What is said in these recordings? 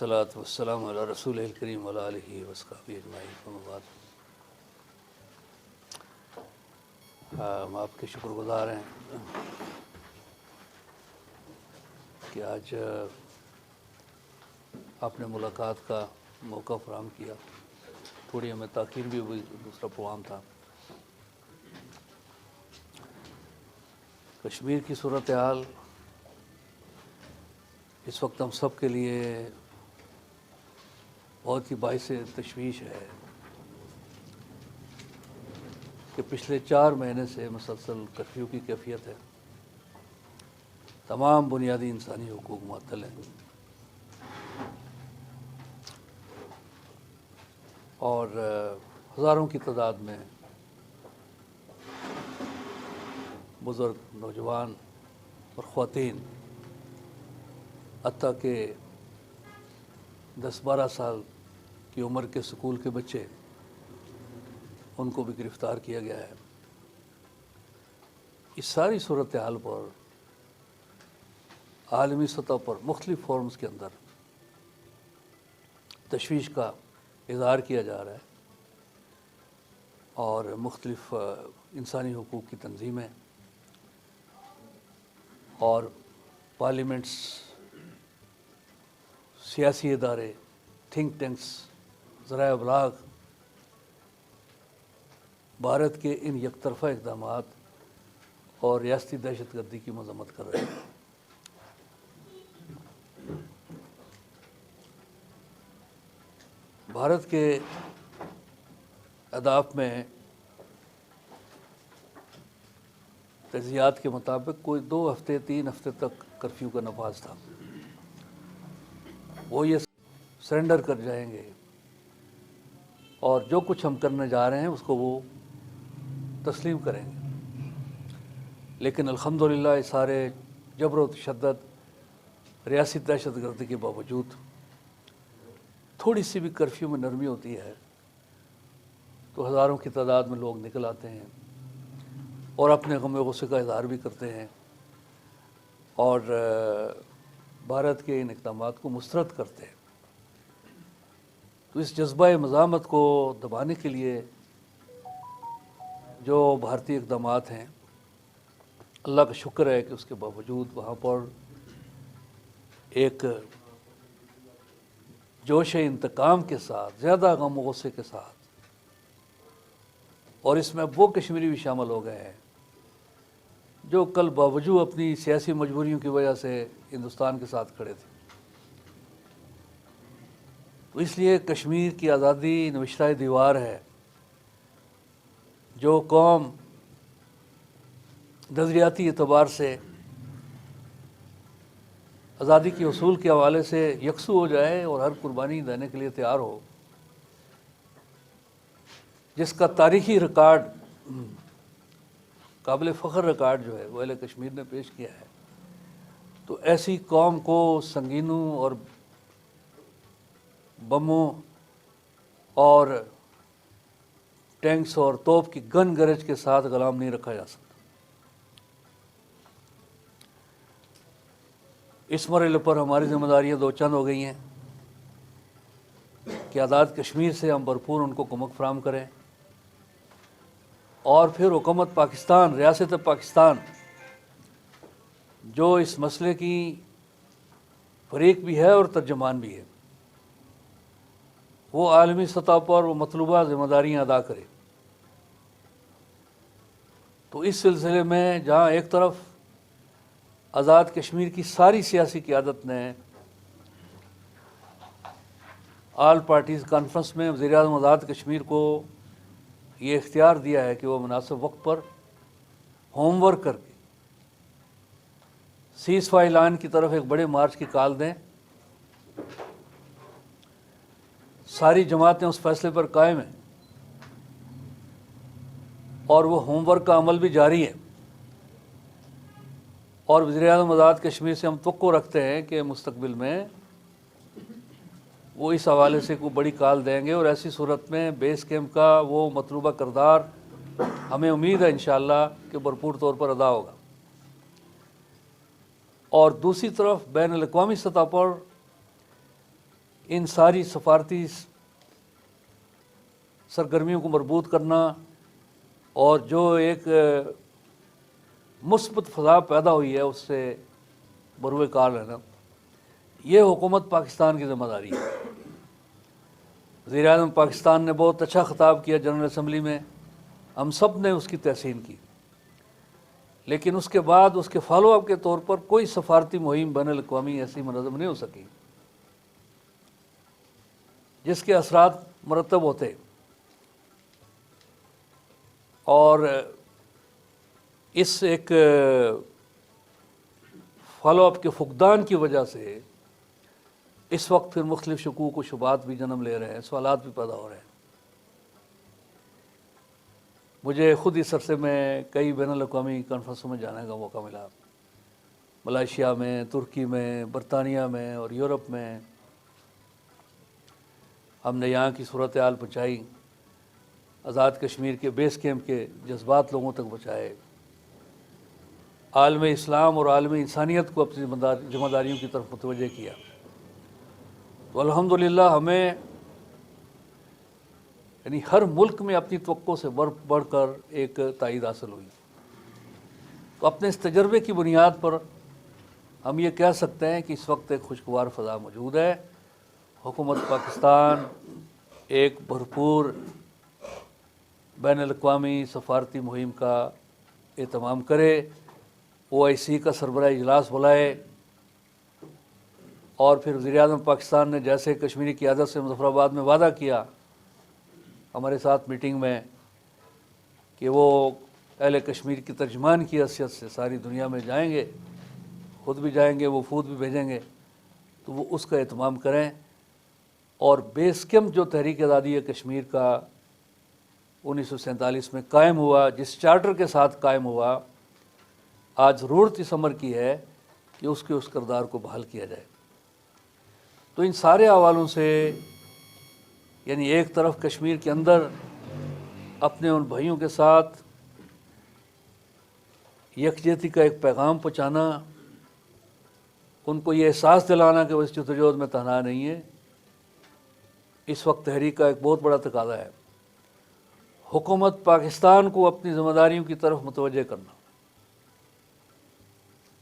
والصلاة والسلام علی رسول الکریم وعلی آلہ وصحبہ اجمعین اما بعد۔ ہم آپ کے شکر گزار ہیں کہ آج آپ نے ملاقات کا موقع فراہم کیا۔ تھوڑی ہمیں تاخیر بھی ہوئی، دوسرا پروگرام تھا۔ کشمیر کی صورتحال اس وقت ہم سب کے لیے بہت ہی باعث تشویش ہے کہ پچھلے 4 مہینے سے مسلسل کرفیو کی کیفیت ہے۔ تمام بنیادی انسانی حقوق معطل ہیں اور ہزاروں کی تعداد میں بزرگ، نوجوان اور خواتین، حتیٰ کہ 10-12 سال کی عمر کے اسکول کے بچے، ان کو بھی گرفتار کیا گیا ہے۔ اس ساری صورتحال پر عالمی سطح پر مختلف فورمز کے اندر تشویش کا اظہار کیا جا رہا ہے اور مختلف انسانی حقوق کی تنظیمیں اور پارلیمنٹس، سیاسی ادارے، تھنک ٹینکس، ذرائع ابلاغ بھارت کے ان یک طرفہ اقدامات اور ریاستی دہشت گردی کی مذمت کر رہے ہیں۔ بھارت کے اہداف میں تجزیات کے مطابق کوئی 2 ہفتے 3 ہفتے تک کرفیو کا نفاذ تھا۔ وہ یہ سرنڈر کر جائیں گے اور جو کچھ ہم کرنے جا رہے ہیں اس کو وہ تسلیم کریں گے، لیکن الحمدللہ اس سارے جبر و تشدد، ریاسی دہشت گردی کے باوجود تھوڑی سی بھی کرفیو میں نرمی ہوتی ہے تو ہزاروں کی تعداد میں لوگ نکل آتے ہیں اور اپنے غم و غصے کا اظہار بھی کرتے ہیں اور بھارت کے ان اقدامات کو مسترد کرتے ہیں۔ تو اس جذبہ مزاحمت کو دبانے کے لیے جو بھارتی اقدامات ہیں، اللہ کا شکر ہے کہ اس کے باوجود وہاں پر ایک جوش انتقام کے ساتھ، زیادہ غم و غصے کے ساتھ، اور اس میں وہ کشمیری بھی شامل ہو گئے ہیں جو کل باوجود اپنی سیاسی مجبوریوں کی وجہ سے ہندوستان کے ساتھ کھڑے تھے۔ تو اس لیے کشمیر کی آزادی نوشتہ دیوار ہے۔ جو قوم نظریاتی اعتبار سے آزادی کے حصول کے حوالے سے یکسو ہو جائے اور ہر قربانی دینے کے لیے تیار ہو، جس کا تاریخی ریکارڈ، قابل فخر ریکارڈ جو ہے وہ اہل کشمیر نے پیش کیا ہے، تو ایسی قوم کو سنگینوں اور بموں اور ٹینکس اور توپ کی گن گرج کے ساتھ غلام نہیں رکھا جا سکتا۔ اس مرحلے پر ہماری ذمہ داریاں 2 چند ہو گئی ہیں کہ آزاد کشمیر سے ہم بھرپور ان کو کمک فراہم کریں، اور پھر حکومت پاکستان، ریاست پاکستان، جو اس مسئلے کی فریق بھی ہے اور ترجمان بھی ہے، وہ عالمی سطح پر وہ مطلوبہ ذمہ داریاں ادا کرے۔ تو اس سلسلے میں جہاں ایک طرف آزاد کشمیر کی ساری سیاسی قیادت نے آل پارٹیز کانفرنس میں وزیر اعظم آزاد کشمیر کو یہ اختیار دیا ہے کہ وہ مناسب وقت پر ہوم ورک کر کے سیز فائر اعلان کی طرف ایک بڑے مارچ کی کال دیں، ساری جماعتیں اس فیصلے پر قائم ہیں اور وہ ہوم ورک کا عمل بھی جاری ہے، اور وزیر اعظم آزاد کشمیر سے ہم توقع رکھتے ہیں کہ مستقبل میں وہ اس حوالے سے کوئی بڑی کال دیں گے، اور ایسی صورت میں بیس کیمپ کا وہ مطلوبہ کردار ہمیں امید ہے انشاءاللہ کہ بھرپور طور پر ادا ہوگا۔ اور دوسری طرف بین الاقوامی سطح پر ان ساری سفارتی سرگرمیوں کو مربوط کرنا اور جو ایک مثبت فضا پیدا ہوئی ہے اس سے بروئے کار رہنا، یہ حکومت پاکستان کی ذمہ داری ہے۔ وزیر اعظم پاکستان نے بہت اچھا خطاب کیا جنرل اسمبلی میں، ہم سب نے اس کی تحسین کی، لیکن اس کے بعد اس کے فالو اپ کے طور پر کوئی سفارتی مہم بین الاقوامی ایسی منظم نہیں ہو سکی جس کے اثرات مرتب ہوتے، اور اس ایک فالو اپ کے فقدان کی وجہ سے اس وقت پھر مختلف شکوک و شبہات بھی جنم لے رہے ہیں، سوالات بھی پیدا ہو رہے ہیں۔ مجھے خود اس عرصے میں کئی بین الاقوامی کانفرنسوں میں جانے کا موقع ملا، ملائیشیا میں، ترکی میں، برطانیہ میں اور یورپ میں۔ ہم نے یہاں کی صورتحال پہنچائی، آزاد کشمیر کے بیس کیمپ کے جذبات لوگوں تک پہنچائے، عالم اسلام اور عالم انسانیت کو اپنی ذمہ داریوں کی طرف متوجہ کیا۔ تو الحمدللہ ہمیں یعنی ہر ملک میں اپنی توقع سے بڑھ کر ایک تائید حاصل ہوئی۔ تو اپنے اس تجربے کی بنیاد پر ہم یہ کہہ سکتے ہیں کہ اس وقت ایک خوشگوار فضا موجود ہے۔ حکومت پاکستان ایک بھرپور بین الاقوامی سفارتی مہم کا اہتمام کرے، OIC کا سربراہ اجلاس بلائے، اور پھر وزیر اعظم پاکستان نے جیسے کشمیری قیادت سے مظفر آباد میں وعدہ کیا ہمارے ساتھ میٹنگ میں کہ وہ اہل کشمیر کی ترجمان کی حیثیت سے ساری دنیا میں جائیں گے، خود بھی جائیں گے، وفود بھی بھیجیں گے، تو وہ اس کا اہتمام کریں۔ اور بیس کیمپ جو تحریک آزادی کشمیر کا 1947 میں قائم ہوا، جس چارٹر کے ساتھ قائم ہوا، آج ضرورت اس امر کی ہے کہ اس کردار کو بحال کیا جائے۔ تو ان سارے حوالوں سے یعنی ایک طرف کشمیر کے اندر اپنے ان بھائیوں کے ساتھ یکجہتی کا ایک پیغام پہنچانا، ان کو یہ احساس دلانا کہ وہ اس جدوجہد میں تنہا نہیں ہے، اس وقت تحریک کا ایک بہت بڑا تقاضا ہے۔ حکومت پاکستان کو اپنی ذمہ داریوں کی طرف متوجہ کرنا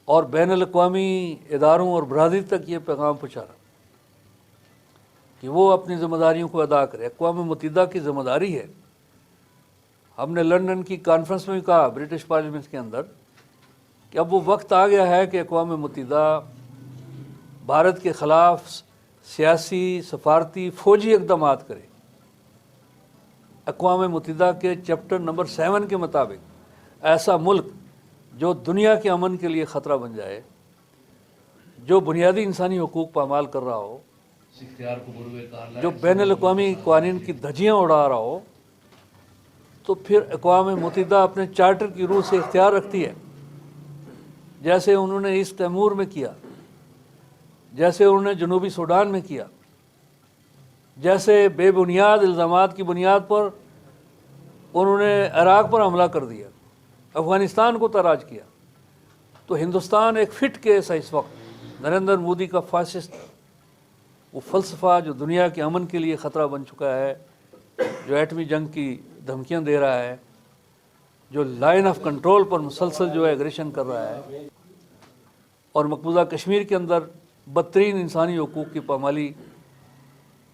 اور بین الاقوامی اداروں اور برادری تک یہ پیغام پہنچانا کہ وہ اپنی ذمہ داریوں کو ادا کرے۔ اقوام متحدہ کی ذمہ داری ہے۔ ہم نے لندن کی کانفرنس میں بھی کہا، برٹش پارلیمنٹ کے اندر، کہ اب وہ وقت آ گیا ہے کہ اقوام متحدہ بھارت کے خلاف سیاسی، سفارتی، فوجی اقدامات کرے۔ اقوام متحدہ کے چیپٹر نمبر 7 کے مطابق ایسا ملک جو دنیا کے امن کے لیے خطرہ بن جائے، جو بنیادی انسانی حقوق پامال کر رہا ہو، جو بین الاقوامی قوانین کی دھجیاں اڑا رہا ہو، تو پھر اقوام متحدہ اپنے چارٹر کی روح سے اختیار رکھتی ہے، جیسے انہوں نے ایسٹ تیمور میں کیا، جیسے انہوں نے جنوبی سوڈان میں کیا، جیسے بے بنیاد الزامات کی بنیاد پر انہوں نے عراق پر حملہ کر دیا، افغانستان کو تاراج کیا۔ تو ہندوستان ایک فٹ کیس ہے اس وقت۔ نریندر مودی کا فاسسٹ وہ فلسفہ جو دنیا کے امن کے لیے خطرہ بن چکا ہے، جو ایٹمی جنگ کی دھمکیاں دے رہا ہے، جو لائن آف کنٹرول پر مسلسل جو ہے ایگریشن کر رہا ہے، اور مقبوضہ کشمیر کے اندر بدترین انسانی حقوق کی پامالی،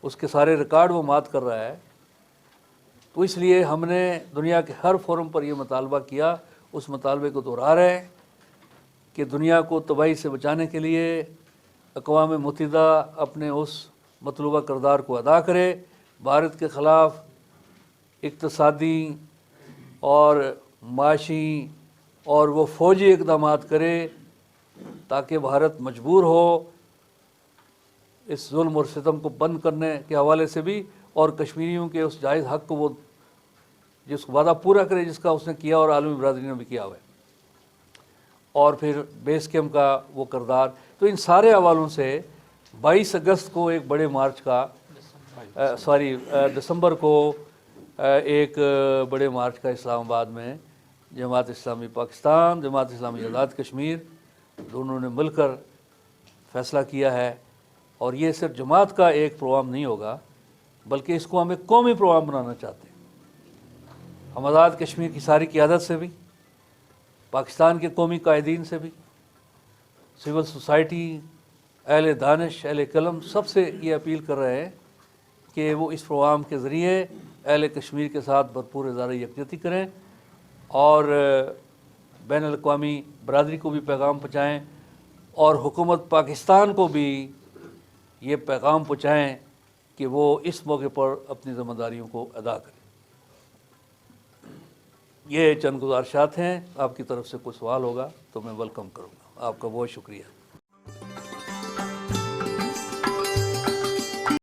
اس کے سارے ریکارڈ وہ مات کر رہا ہے۔ تو اس لیے ہم نے دنیا کے ہر فورم پر یہ مطالبہ کیا، اس مطالبے کو دہرا رہے ہیں کہ دنیا کو تباہی سے بچانے کے لیے اقوام متحدہ اپنے اس مطلوبہ کردار کو ادا کرے، بھارت کے خلاف اقتصادی اور معاشی اور وہ فوجی اقدامات کرے تاکہ بھارت مجبور ہو اس ظلم اور ستم کو بند کرنے کے حوالے سے بھی، اور کشمیریوں کے اس جائز حق کو وہ جس وعدہ پورا کرے جس کا اس نے کیا اور عالمی برادری نے بھی کیا ہوا ہے، اور پھر بیس کیمپ کا وہ کردار۔ تو ان سارے حوالوں سے 22 اگست کو ایک بڑے مارچ کا دسمبر کو ایک بڑے مارچ کا اسلام آباد میں جماعت اسلامی پاکستان، جماعت اسلامی آزاد کشمیر دونوں نے مل کر فیصلہ کیا ہے اور یہ صرف جماعت کا ایک پروگرام نہیں ہوگا، بلکہ اس کو ہم ایک قومی پروگرام بنانا چاہتے ہیں۔ ہم آزاد کشمیر کی ساری قیادت سے بھی، پاکستان کے قومی قائدین سے بھی، سول سوسائٹی، اہل دانش، اہل قلم، سب سے یہ اپیل کر رہے ہیں کہ وہ اس پروگرام کے ذریعے اہل کشمیر کے ساتھ بھرپور اظہار یکجہتی کریں اور بین الاقوامی برادری کو بھی پیغام پہنچائیں اور حکومت پاکستان کو بھی یہ پیغام پہنچائیں کہ وہ اس موقع پر اپنی ذمہ داریوں کو ادا کریں۔ یہ چند گزارشات ہیں، آپ کی طرف سے کوئی سوال ہوگا تو میں ویلکم کروں گا۔ آپ کا بہت شکریہ۔